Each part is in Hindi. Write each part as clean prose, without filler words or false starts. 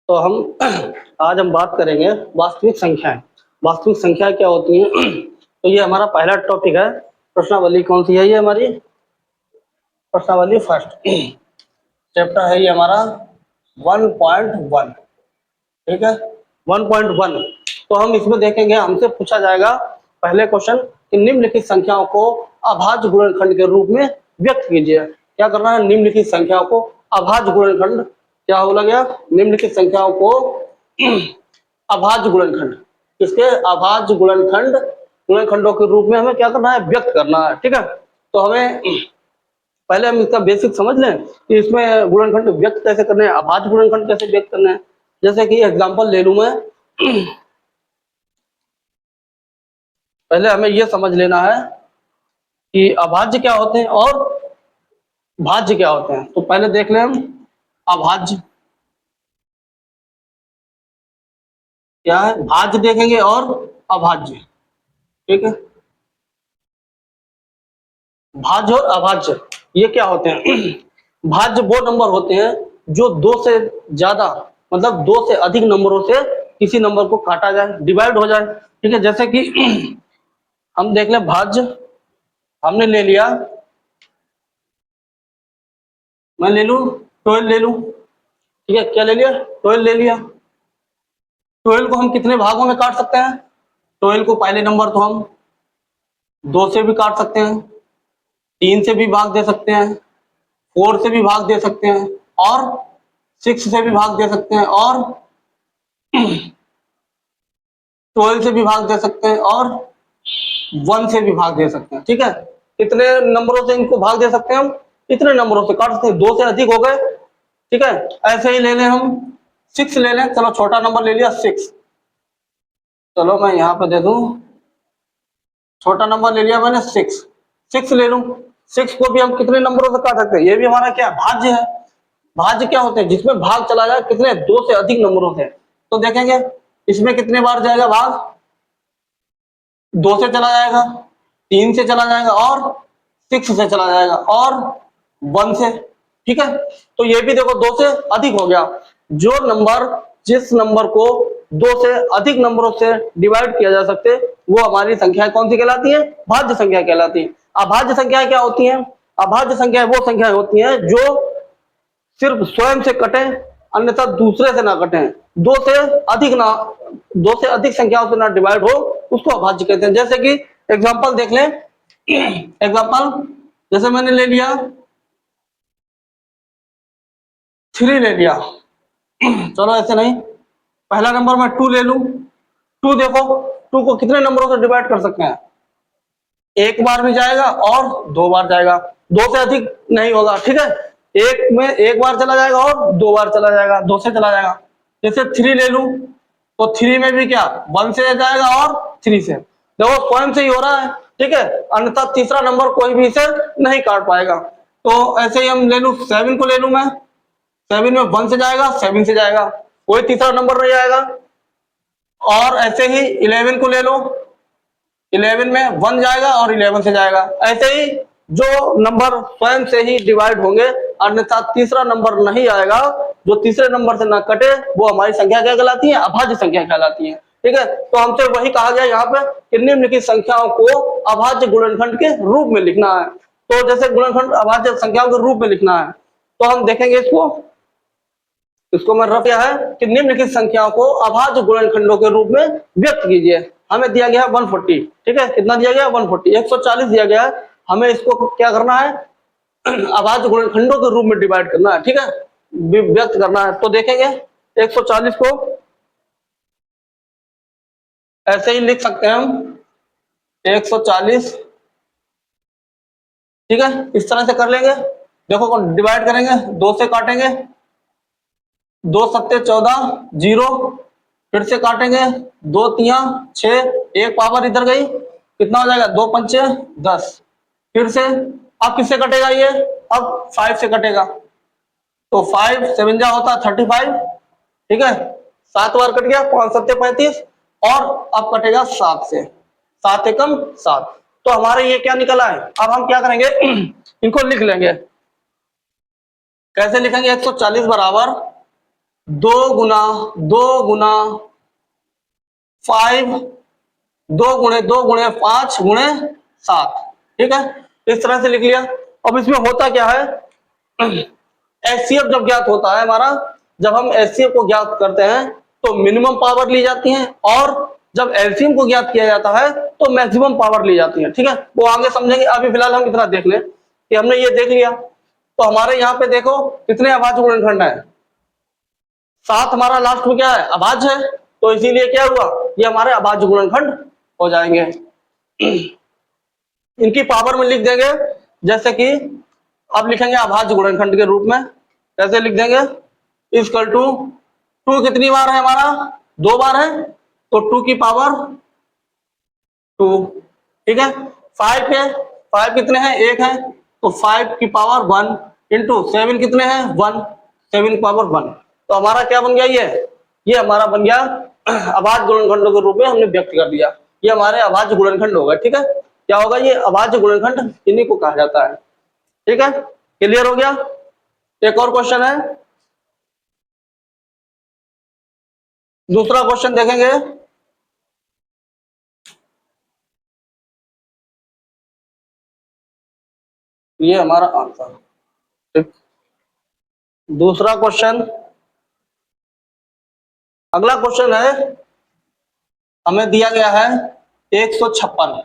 तो हम आज हम बात करेंगे वास्तविक संख्याएं। वास्तविक संख्या क्या होती हैं? तो ये हमारा पहला टॉपिक है। प्रश्नावली कौन सी है? ये हमारी प्रश्नावली फर्स्ट चैप्टर है ये हमारा 1.1। ठीक है, 1.1। तो हम इसमें देखेंगे, हमसे पूछा जाएगा पहले क्वेश्चन कि निम्नलिखित संख्याओं को अभाज्य गुणनखंड के रूप में व्यक्त कीजिए। क्या करना है? निम्नलिखित संख्याओं को अभाज्य गुणनखंड, क्या बोला गया? निम्नलिखित संख्याओं को अभाज्य गुणनखंड, किसके? अभाज्य गुणनखंडों के रूप में हमें क्या करना है? व्यक्त करना है। ठीक है, तो हमें पहले हम इसका बेसिक समझ लें कि इसमें गुणनखंड व्यक्त कैसे करने हैं, अभाज्य गुणनखंड कैसे व्यक्त करने हैं। जैसे कि एग्जांपल ले लूं मैं। पहले हमें यह समझ लेना है कि अभाज्य क्या होते हैं और भाज्य क्या होते हैं। तो पहले देख लें हम अभाज्य क्या है, भाज्य देखेंगे और अभाज्य। ठीक है, भाज्य और अभाज्य ये क्या होते हैं? भाज्य वो नंबर होते हैं जो दो से ज्यादा, मतलब दो से अधिक नंबरों से किसी नंबर को काटा जाए, डिवाइड हो जाए। ठीक है, जैसे कि हम देख लें भाज्य, हमने ले लिया, मैं ले लूं 12 ले लूं। ठीक है, क्या ले लिया? 12 ले लिया। 12 को हम कितने भागों में काट सकते हैं? 12 को पहले नंबर तो हम 2 से भी काट सकते हैं, 3 से भी भाग दे सकते हैं, 4 से भी भाग दे सकते हैं, और 6 से भी भाग दे सकते हैं, और 12 से भी भाग दे सकते हैं, और 1 से भी भाग दे सकते हैं। ठीक है, कितने नंबरों से इनको भाग दे सकते हैं? हम इतने नंबरों से काट सकते हैं। 2 से अधिक हो गए। ठीक है, ऐसे ही ले लें हम 6 ले लें। चलो छोटा नंबर ले लिया 6। चलो मैं यहाँ पे दे दूं, छोटा नंबर ले लिया मैंने 6 ले लूं। 6 को भी हम कितने नंबरों से काट सकते हैं? ये भी हमारा क्या भाज्य है। भाज्य क्या होते हैं? जिसमें भाग चला जाए कितने? 2 से अधिक नंबरों से। तो देखेंगे इसमें कितने बार जाएगा भाग? 2 से चला जाएगा, 3 से चला जाएगा, और 6 से चला जाएगा, और 1 से। ठीक है, तो ये भी देखो 2 से अधिक हो गया। जो नंबर, जिस नंबर को 2 से अधिक नंबरों से डिवाइड किया जा सकते, वो हमारी संख्या कौन सी कहलाती है? भाज्य संख्या कहलाती है। अभाज्य संख्याएं क्या होती हैं? अभाज्य संख्याएं वो संख्याएं होती हैं जो सिर्फ स्वयं से कटे, अन्यथा दूसरे से ना कटे, 2 से अधिक ना, 2 से अधिक संख्याओं से ना डिवाइड हो, उसको अभाज्य कहते हैं। जैसे कि एग्जांपल देख लें। एग्जांपल जैसे मैंने ले लिया 3 ले लिया। चलो ऐसे नहीं, पहला नंबर मैं 2 ले लूं। 2 देखो, 2 को कितने नंबरों से डिवाइड कर सकते हैं? एक बार भी जाएगा और 2 बार जाएगा, 2 से अधिक नहीं होगा। ठीक है, एक में एक बार चला जाएगा और 2 बार चला जाएगा, 2 से चला जाएगा। जैसे 3 ले लूं, तो 3 में भी क्या 1 से जाएगा और 3 से। देखो स्वयं से ही हो रहा है। ठीक है, अन्यथा तीसरा नंबर कोई भी इसे नहीं काट पाएगा। तो ऐसे ही हम ले लूं 7 को ले लूं मैं। 7 में 1 से जाएगा, 7 से जाएगा, कोई तीसरा नंबर नहीं आएगा। और ऐसे ही 11 को ले लो, 11 में 1 जाएगा और 11 से जाएगा। ऐसे ही जो नंबर स्वयं से ही डिवाइड होंगे, अन्यथा तीसरा नंबर नहीं आएगा, जो तीसरे नंबर से ना कटे, वो हमारी संख्या क्या कहलाती है? अभाज्य संख्या कहलाती है। ठीक है, तो हमसे वही कहा गया यहाँ पे कि निम्नलिखित संख्याओं को अभाज्य गुणनखंड के रूप में लिखना है। तो जैसे गुणनखंड अभाज्य संख्याओं के रूप में लिखना है, तो हम देखेंगे इसको मैं रख दिया है कि निम्नलिखित संख्याओं को अभाज्य गुणनखंडों के रूप में व्यक्त कीजिए। हमें दिया गया है 140। ठीक है, कितना दिया गया? 140, 140 दिया गया है। हमें इसको क्या करना है? अभाज्य गुणनखंडों के रूप में डिवाइड करना है। ठीक है, व्यक्त करना है। तो देखेंगे 140 को ऐसे ही लिख सकते हैं हम 140। ठीक है, इस तरह से कर लेंगे। देखो डिवाइड करेंगे, 2 से काटेंगे, 2 सत्ते 14, 0, फिर से काटेंगे, 2 तिया 6, एक पावर इधर गई, कितना हो जाएगा? 2 पंचे 10। फिर से अब किससे कटेगा ये? अब 5 से कटेगा, तो 5 7 जा होता 35। ठीक है, 7 बार कट गया, 5 सत्ते 35, और अब कटेगा 7 से, 7 एकम 7। तो हमारे ये क्या निकला है? अब हम क्या करेंगे? इनको लिख लेंगे। कैसे लिखेंगे? 140 बराबर 2 गुना 5, 2 गुणे 5 गुणे 7, ठीक है, इस तरह से लिख लिया। अब इसमें होता क्या है, एचसीएफ जब ज्ञात होता है हमारा, जब हम एचसीएफ को ज्ञात करते हैं तो मिनिमम पावर ली जाती है, और जब एलसीएम को ज्ञात किया जाता है तो मैक्सिमम पावर ली जाती है, ठीक है, वो आगे समझेंगे। अभी फिलहाल हम इतना देख लें कि हमने ये देख लिया। तो हमारे यहाँ पे देखो कितने अभाज्य गुणनखंड है, 7 हमारा लास्ट में क्या है, अभाज्य है, तो इसीलिए क्या हुआ, ये हमारे अभाज्य गुणनखंड हो जाएंगे। इनकी पावर में लिख देंगे, जैसे कि अब लिखेंगे अभाज्य गुणनखंड के रूप में, कैसे लिख देंगे, इक्वल टू 2 कितनी बार है हमारा, 2 बार है, तो 2 की पावर 2, ठीक है। 5 है, 5 कितने हैं, 1 है, तो 5 की पावर 1 इंटू 7 कितने हैं, 1, 7 की पावर 1। तो हमारा क्या बन गया, ये हमारा बन गया अभाज्य गुणनखंडों के रूप में हमने व्यक्त कर दिया। ये हमारे अभाज्य गुणनखंड होगा, ठीक है। क्या होगा, ये अभाज्य गुणनखंड इन्हीं को कहा जाता है, ठीक है। क्लियर हो गया। एक और क्वेश्चन है, दूसरा क्वेश्चन देखेंगे। ये हमारा आंसर, ठीक। दूसरा क्वेश्चन, अगला क्वेश्चन है, हमें दिया गया है 156,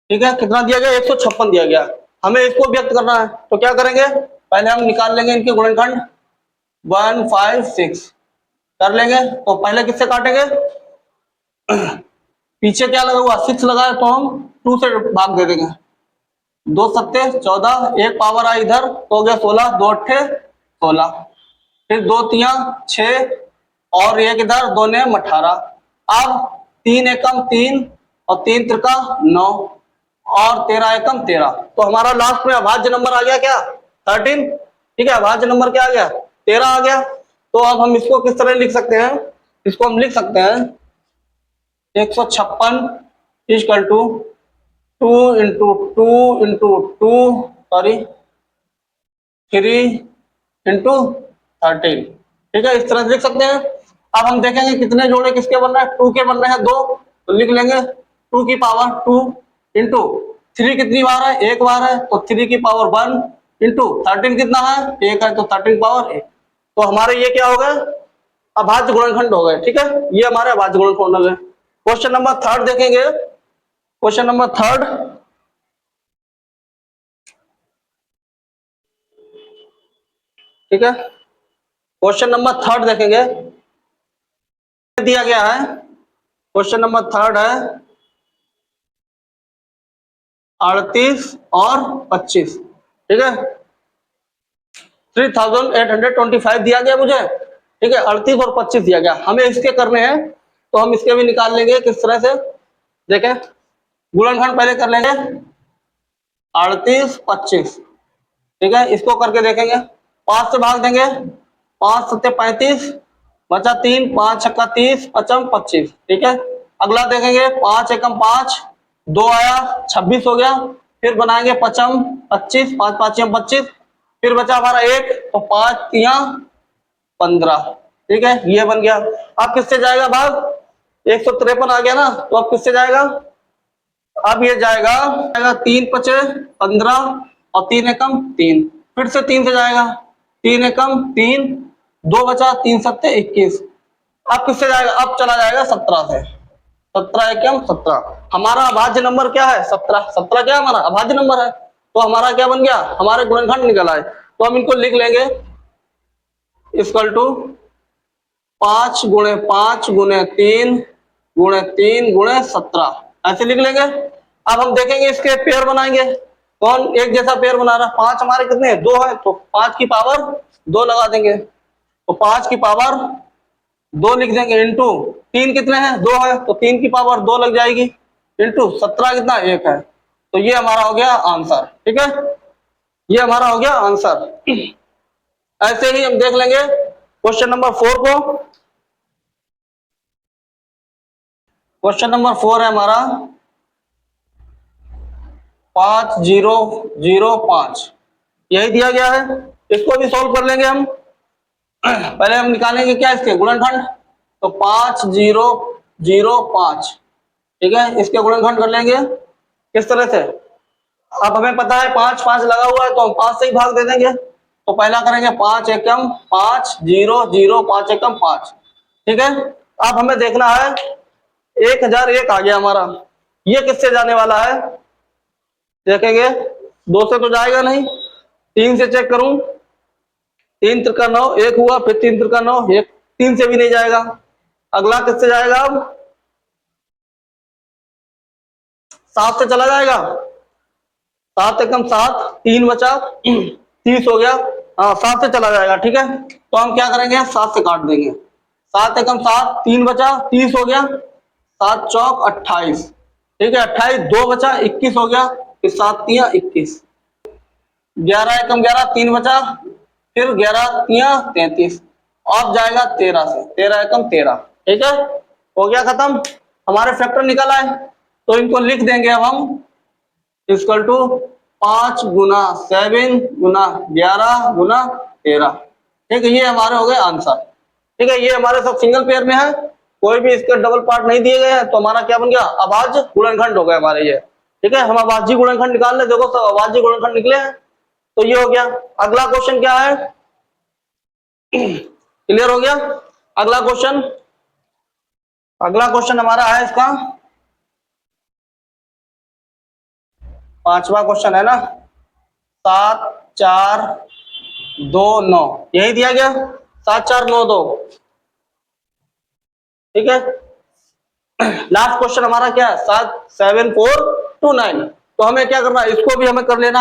ठीक है, कितना दिया गया, 156 दिया गया, हमें इसको व्यक्त करना है। तो क्या करेंगे, पहले हम निकाल लेंगे इनके गुणनखंड, 1 5 6 कर लेंगे। तो पहले किससे काटेंगे, पीछे क्या लगा हुआ, 6 लगा है, तो हम 2 से भाग दे देंगे, 2 सत्ते 14, एक पावर आई इधर तो हो गया 16, 2 अट्ठे 16, फिर 2 तिया 6 और एक इधर 2 ने 18। अब 3 एकम 3 और 3 त्रिका 9 और 13 एकम 13, तो हमारा लास्ट में अभाज्य नंबर आ गया क्या, 13, ठीक है। अभाज्य नंबर क्या आ गया, 13 आ गया। तो अब हम इसको किस तरह लिख सकते हैं, इसको हम लिख सकते हैं 156 equal to 2 into 2 into 2 sorry 3 into 13, ठीक है, इस तरह से लिख सकते हैं। अब हम देखेंगे कितने जोड़े किसके बन रहे हैं, 2 के बन रहे हैं 2, तो लिख लेंगे 2 की पावर 2 इंटू 3 कितनी बार है, 1 बार है, तो 3 की पावर 1 इंटू 13 कितना है, 1 है, तो 13 की पावर 1। तो हमारे ये क्या हो गए, अभाज्य गुणनखंड हो गए, ठीक है, ये हमारे अभाज्य गुणनखंड हो गए। क्वेश्चन नंबर 3 देखेंगे, क्वेश्चन नंबर 3, ठीक है, क्वेश्चन नंबर 3 देखेंगे। दिया गया है, क्वेश्चन नंबर 3 है 38 और 25, ठीक है, 3825 दिया गया मुझे, ठीक है, 38 और 25 दिया गया, हमें इसके करने हैं, तो हम इसके भी निकाल लेंगे किस तरह से, देखें गुणनखंड पहले कर लेंगे 38 25, ठीक है, इसको करके देखेंगे, 5 से भाग देंगे, 5 सत्ते 35 बचा 3, 5 छक्का 30 पचम 25, ठीक है। अगला देखेंगे 5 एकम 5, 2 आया 26 हो गया, फिर बनाएंगे पचम 25, 5 5 25, फिर बचा हमारा 1, तो 5 तिया 15, ठीक है, ये बन गया। अब किससे जाएगा भाग, 153 आ गया ना, तो अब किससे जाएगा, अब ये जाएगा 3 पचे 15 और 3 एकम 3, फिर से 3 से जाएगा, 3 एकम 3, 2 बचा 3 सत्ते 21। अब किससे जाएगा, अब चला जाएगा 17 से, 17 एकम 17, हमारा अभाज्य नंबर क्या है 17, 17 क्या हमारा अभाज्य नंबर है, तो हमारा क्या बन गया, हमारे गुणनखंड निकल आए। तो हम इनको लिख लेंगे इक्वल टू 5 गुणे 5 गुणे 3 गुणे 3 गुणे 17, ऐसे लिख लेंगे। अब हम देखेंगे इसके पेयर बनाएंगे, कौन एक जैसा पेयर बना रहा है, 5 हमारे कितने 2 है, तो 5 की पावर 2 लगा देंगे, तो 5 की पावर 2 लिख देंगे इंटू 3 कितने हैं 2 है, तो 3 की पावर 2 लग जाएगी इंटू 17 कितना 1 है, तो ये हमारा हो गया आंसर, ठीक है, ये हमारा हो गया आंसर। ऐसे ही हम देख लेंगे क्वेश्चन नंबर 4 को। क्वेश्चन नंबर 4 है हमारा 5005, यही दिया गया है, इसको भी सॉल्व कर लेंगे हम। पहले हम निकालेंगे क्या इसके गुणनखंड, तो 5 0 0 5, ठीक है, इसके गुणनखंड कर लेंगे किस तरह से। अब हमें पता है 5 5 लगा हुआ है तो हम 5 से ही भाग दे देंगे। तो पहला करेंगे 5 एकम 5 0 0 5 एकम 5, ठीक है। अब हमें देखना है 1001 आ गया हमारा, ये किससे जाने वाला है, देखेंगे 2 से तो जाएगा नहीं, 3 से चेक करूं, 3 त्रिका 9 1 हुआ, फिर 3 त्रिका 9 1, 3 से भी नहीं जाएगा। अगला किससे जाएगा, अब 7 से चला जाएगा, 7 एकम 7 3 बचा 30 हो गया, हाँ 7 से चला जाएगा, ठीक है। तो हम क्या करेंगे 7 से काट देंगे, 7 एकम 7 3 बचा 30 हो गया, 7 चौक 28, ठीक है, 28 2 बचा 21 हो गया, फिर 7 तिया 21, 11 एकम 11 3 बचा, फिर 11 तिया 33, अब जाएगा 13 से, 13 एकम 13, ठीक है, हो गया खत्म। हमारे फैक्टर निकल आए, तो इनको लिख देंगे अब हम इक्वल टू 5 गुना 7 गुना 11 गुना 13, ठीक है, ये हमारे हो गए आंसर, ठीक है। ये हमारे सब सिंगल पेयर में है, कोई भी इसके डबल पार्ट नहीं दिए गए हैं, तो हमारा क्या बन गया, अभाज्य गुणनखंड हो गए हमारे ये, ठीक है। हम अभाज्य गुणनखंड निकाल ले, देखो सब अभाज्य गुणनखंड निकले हैं, तो ये हो गया। अगला क्वेश्चन क्या है, क्लियर हो गया। अगला क्वेश्चन, अगला क्वेश्चन हमारा है इसका 5वां क्वेश्चन है ना, 7 4 2 9, यही दिया गया 7 4 9 2, ठीक है। लास्ट क्वेश्चन हमारा क्या है 7 7 4 2 9, तो हमें क्या करना है, इसको भी हमें कर लेना है।